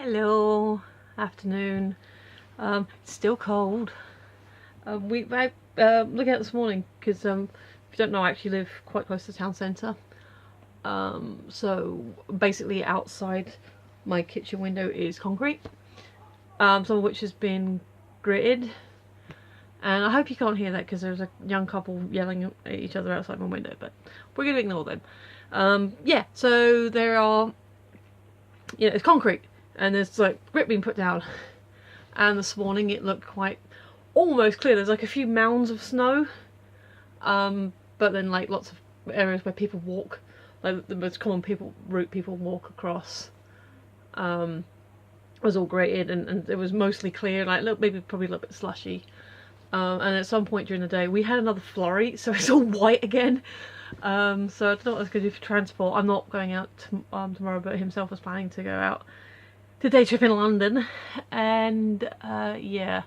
Hello, afternoon. It's still cold. I look out this morning because if you don't know, I actually live quite close to the town centre. So basically, outside my kitchen window is concrete, some of which has been gritted. And I hope you can't hear that because there's a young couple yelling at each other outside my window, but we're going to ignore them. Yeah, so there are, it's concrete and there's like grit being put down. And this morning it looked quite almost clear. There's like a few mounds of snow, but then like lots of areas where people walk, like the most common route people walk across, was all graded and it was mostly clear, like maybe probably a little bit slushy. And at some point during the day we had another flurry, so it's all white again. So I don't know what I was going to do for transport. I'm not going out tomorrow, but himself was planning to go out to day trip in London, and yeah,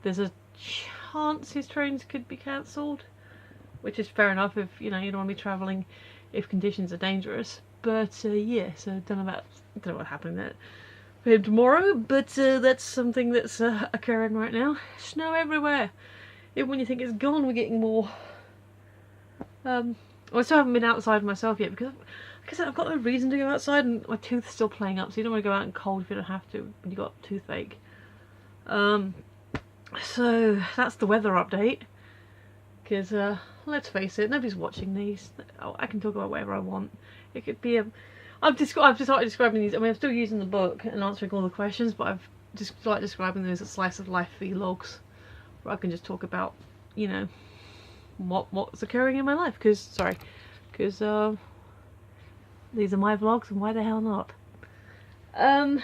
there's a chance his trains could be cancelled, which is fair enough if you don't want to be travelling if conditions are dangerous. But yeah, so don't know what's happening there for him tomorrow, but that's something that's occurring right now. Snow everywhere. Even when you think it's gone, we're getting more. I still haven't been outside myself yet because, like I said, I've got no reason to go outside and my tooth's still playing up, so you don't want to go out in cold if you don't have to when you've got a toothache. So that's the weather update, because let's face it, nobody's watching these. I can talk about whatever I want. It could be I've just started describing these. I mean, I'm still using the book and answering all the questions, but I've just started describing them as a slice of life vlogs, where I can just talk about, what's occurring in my life. Because these are my vlogs, and why the hell not? That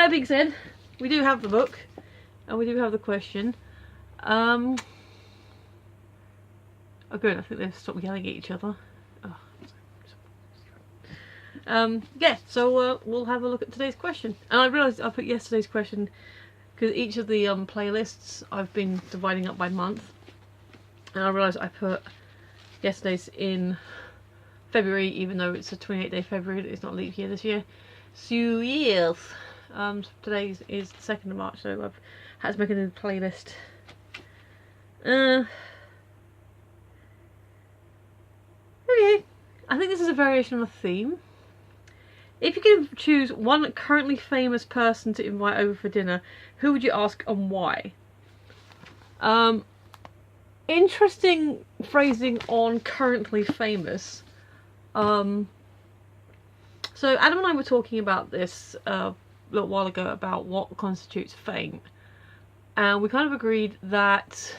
being said, we do have the book, and we do have the question. Oh good, I think they've stopped yelling at each other. Yeah, so we'll have a look at today's question. And I realised I put yesterday's question because each of the playlists I've been dividing up by month, and I realised I put yesterday's in February, even though it's a 28-day February. It's not leap year this year. So yes, today is the 2nd of March, so I've had to make a new playlist. Okay, I think this is a variation on a theme. If you could choose one currently famous person to invite over for dinner, who would you ask and why? Interesting phrasing on currently famous. So Adam and I were talking about this a little while ago about what constitutes fame, and we kind of agreed that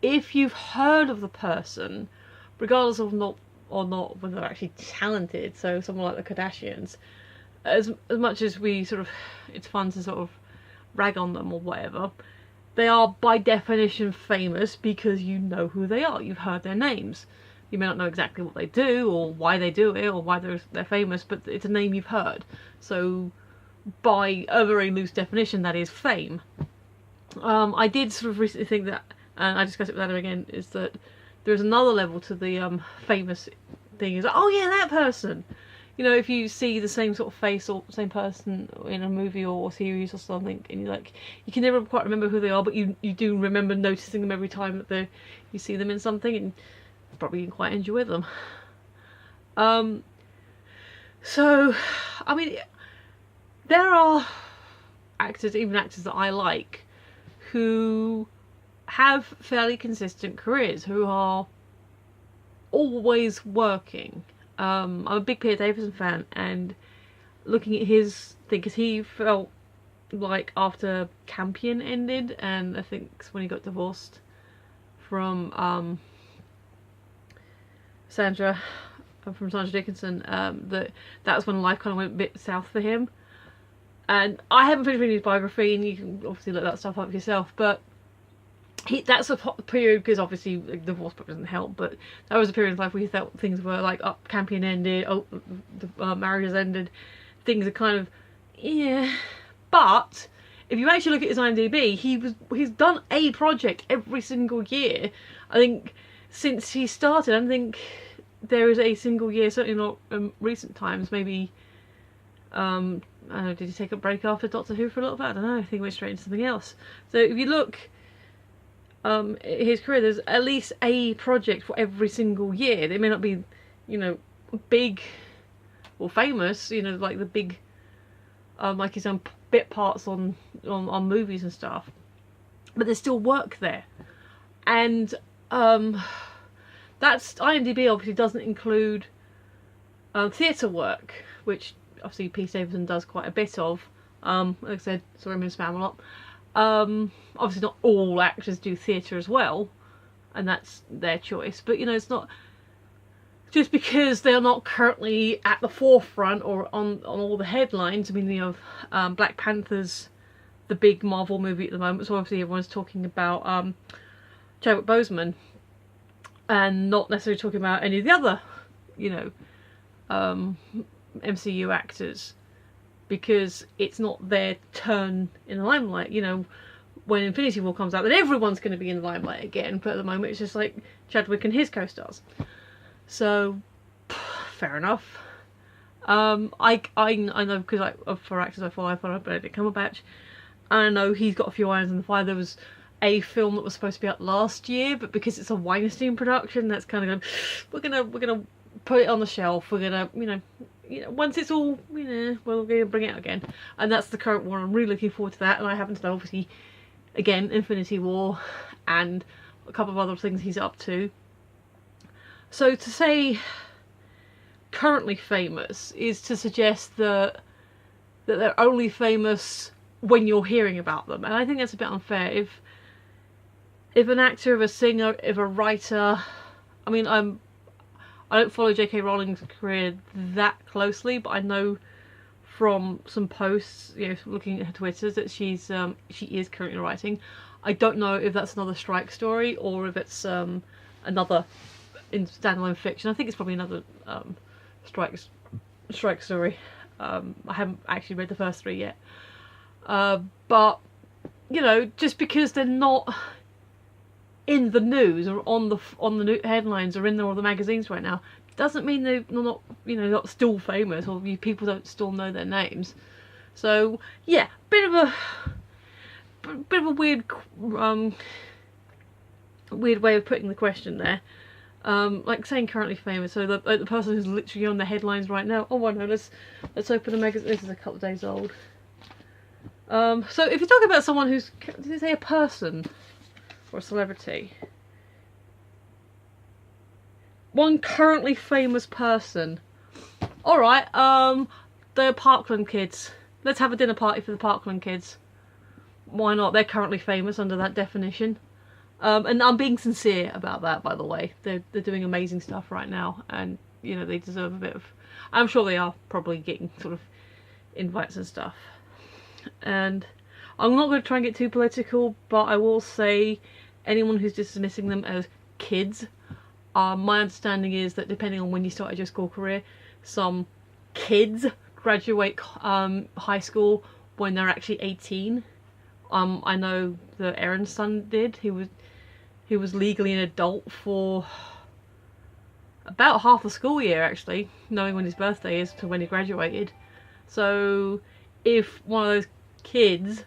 if you've heard of the person, regardless of not whether they're actually talented, so someone like the Kardashians, as much as it's fun to sort of rag on them or whatever, they are by definition famous because you know who they are, you've heard their names. You may not know exactly what they do or why they do it or why they're famous, but it's a name you've heard. So by a very loose definition, that is fame. I did sort of recently think that, and I discussed it with Adam again, is that there's another level to the famous thing. Is like, oh yeah, that person. If you see the same sort of face or same person in a movie or series or something, and you can never quite remember who they are, but you do remember noticing them every time that you see them in something, and probably can quite enjoy them. So, I mean, there are even actors that I like, who have fairly consistent careers, who are always working. I'm a big Peter Davison fan, and looking at his thing, because he felt like after Campion ended, and I think when he got divorced from Sandra Dickinson, that's when life kind of went a bit south for him. And I haven't finished reading his biography, and you can obviously look that stuff up yourself, but that's a period, because obviously the divorce doesn't help, but that was a period of life where he felt things were like, Campion ended, the marriage has ended, things are kind of, yeah. But if you actually look at his IMDb, he's done a project every single year. I think since he started, I don't think there is a single year, certainly not in recent times, maybe I don't know, did he take a break after Doctor Who for a little bit? I don't know. I think he went straight into something else. So if you look his career, there's at least a project for every single year. They may not be, you know, big or famous, you know, like the big, like his own bit parts on movies and stuff, but there's still work there. And that's, IMDb obviously doesn't include theatre work, which obviously Pete Davidson does quite a bit of. Like I said, saw him in Spamalot. Obviously not all actors do theatre as well, and that's their choice, but you know, it's not just because they're not currently at the forefront or on all the headlines. I mean, you know, Black Panther's the big Marvel movie at the moment, so obviously everyone's talking about Chadwick Boseman and not necessarily talking about any of the other, you know, MCU actors, because it's not their turn in the limelight. You know, when Infinity War comes out, then everyone's going to be in the limelight again, but at the moment it's just like Chadwick and his co-stars. So, fair enough. I know, because for actors I follow Benedict Cumberbatch, and I know he's got a few irons in the fire. There was a film that was supposed to be out last year, but because it's a Weinstein production, that's kind of going, we're gonna put it on the shelf. We're gonna, you know, once it's all, you know, we're gonna bring it out again, and that's the current one. I'm really looking forward to that, and I happen to know, obviously, again, Infinity War and a couple of other things he's up to. So to say currently famous is to suggest that they're only famous when you're hearing about them, and I think that's a bit unfair. If an actor, if a singer, if a writer, I mean, I don't follow J.K. Rowling's career that closely, but I know from some posts, you know, looking at her Twitter, that she is currently writing. I don't know if that's another strike story or if it's another in standalone fiction. I think it's probably another strike story. I haven't actually read the first 3 yet, but you know, just because they're not in the news or on the headlines or in all the magazines right now, doesn't mean they're not, you know, not still famous, or people don't still know their names. So yeah, bit of a weird way of putting the question there. Like saying currently famous, so the person who's literally on the headlines right now. Oh, I know. Let's open a magazine. This is a couple of days old. So if you're talking about someone who's, did it say a person or a celebrity? One currently famous person. All right. The Parkland kids. Let's have a dinner party for the Parkland kids. Why not? They're currently famous under that definition. And I'm being sincere about that, by the way. They're doing amazing stuff right now, and you know, they deserve a bit of, I'm sure they are probably getting sort of invites and stuff. And I'm not going to try and get too political, but I will say anyone who's dismissing them as kids, my understanding is that depending on when you started your school career, some kids graduate high school when they're actually 18. I know that Aaron's son did. He was legally an adult for about half the school year, actually, knowing when his birthday is to when he graduated. So if one of those kids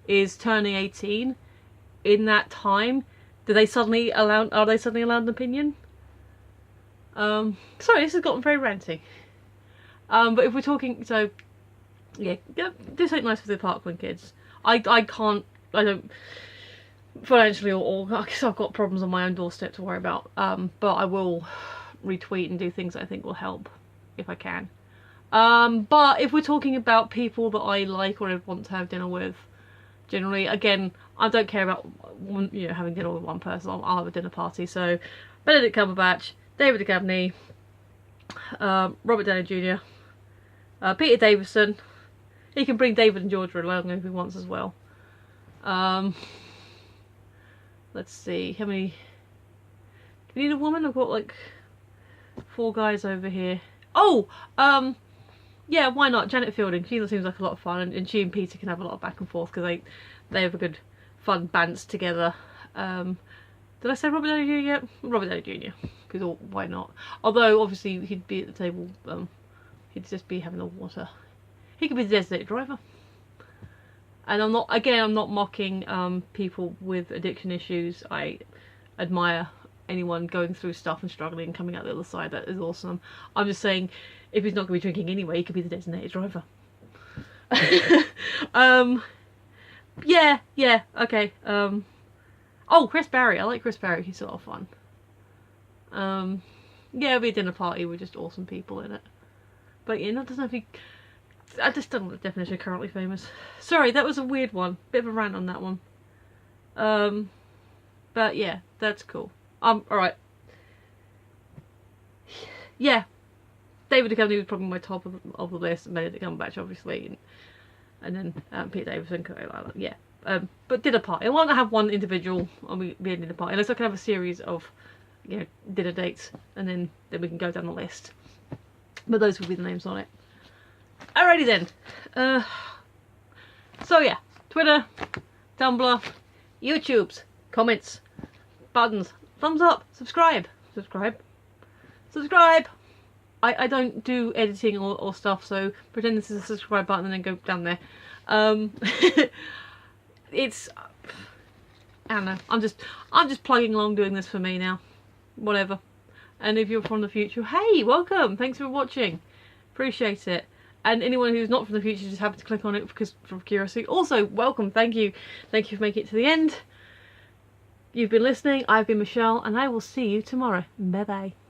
is turning 18 in that time, are they suddenly allowed an opinion? Sorry, this has gotten very ranty. But if we're talking, so yeah, do something nice for the Parkland kids. I don't financially or because I've got problems on my own doorstep to worry about, but I will retweet and do things I think will help if I can. But if we're talking about people that I like or I want to have dinner with, generally, again, I don't care about having dinner with one person. I'll have a dinner party. So Benedict Cumberbatch, David Duchovny, Robert Downey Jr., Peter Davison. He can bring David and Georgia along if he wants as well. Let's see, how many... Do we need a woman? I've got like 4 guys over here. Oh! Yeah, why not? Janet Fielding. She seems like a lot of fun, and she and Peter can have a lot of back and forth because they have a good fun bants together. Did I say Robert Downey Jr. yet? Robert Downey Jr. Because why not? Although obviously he'd be at the table, he'd just be having a water. He could be the designated driver. And I'm not mocking people with addiction issues. I admire anyone going through stuff and struggling and coming out the other side. That is awesome. I'm just saying, if he's not going to be drinking anyway, he could be the designated driver. Yeah, okay. Oh, Chris Barry. I like Chris Barry. He's a lot of fun. Yeah, it'll be a dinner party with just awesome people in it. But yeah, that doesn't have to be... I just don't know the definition of currently famous. Sorry, that was a weird one. Bit of a rant on that one. But yeah, that's cool. Alright. Yeah. David Duchovny was probably my top of the list. Benedict Cumberbatch, obviously. And then Pete Davidson. Yeah. But dinner party. I want to have one individual on be a dinner party. Unless I can have a series of, you know, dinner dates. And then we can go down the list. But those will be the names on it. Alrighty then. So yeah. Twitter. Tumblr. YouTubes. Comments. Buttons. Thumbs up. Subscribe. I don't do editing or stuff, so pretend this is a subscribe button and then go down there. It's... I don't know. I'm just plugging along doing this for me now. Whatever. And if you're from the future, hey, welcome! Thanks for watching. Appreciate it. And anyone who's not from the future just happened to click on it because from curiosity, also welcome. Thank you for making it to the end. You've been listening. I've been Michelle, and I will see you tomorrow. Bye bye.